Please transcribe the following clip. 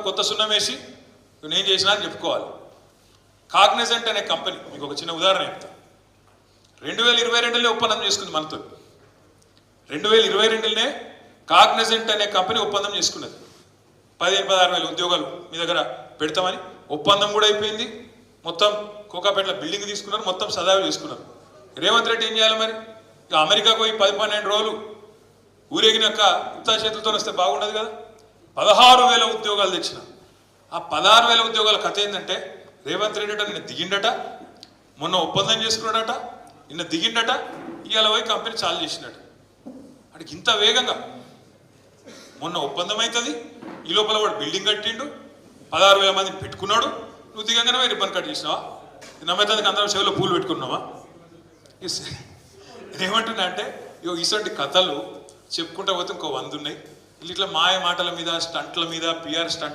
కొత్త సున్నం వేసి నేను చేసినా అని చెప్పుకోవాలి. కాగ్నిజెంట్ అనే కంపెనీ, మీకు ఒక చిన్న ఉదాహరణ చెప్తా. 2022లోనే ఒప్పందం చేసుకుంది మనతో. 2022లోనే కాగ్నిజెంట్ అనే కంపెనీ ఒప్పందం చేసుకున్నది. 15,000-16,000 ఉద్యోగాలు మీ దగ్గర పెడతామని ఒప్పందం కూడా అయిపోయింది. మొత్తం కోకాపేటలో బిల్డింగ్ తీసుకున్నారు, మొత్తం సదావి చేసుకున్నారు. రేవంత్ రెడ్డి ఏం చేయాలి మరి? ఇక అమెరికాకు పోయి 10-12 రోజులు ఊరేగినాక ఉత్తా చేతులతో వస్తే బాగుండదు కదా. 16,000 ఉద్యోగాలు తెచ్చిన. ఆ 16,000 ఉద్యోగాల కథ ఏంటంటే, రేవంత్ రెడ్డి నిన్న దిగిండట, మొన్న ఒప్పందం చేసుకున్నాడట, నిన్న దిగిండట, ఇవాళ పోయి కంపెనీ చాలు చేసినట్టు. అంటే ఇంత వేగంగా మొన్న ఒప్పందం అవుతుంది, ఈ లోపల వాడు బిల్డింగ్ కట్టిండు, 16,000 మందిని పెట్టుకున్నాడు, నువ్వు దిగంగానే పోయి రిబ్బన్ కట్ చేసినావా? నమ్మేతానికి అందరం చెవిలో పూలు పెట్టుకున్నావా? నేనేమంటున్నా అంటే, ఇటువంటి కథలు చెప్పుకుంటా పోతే ఇంకో 100 ఉన్నాయి. ఇట్లా మాయ మాటల మీద, స్టంట్ల మీద, పిఆర్ స్టంట్ల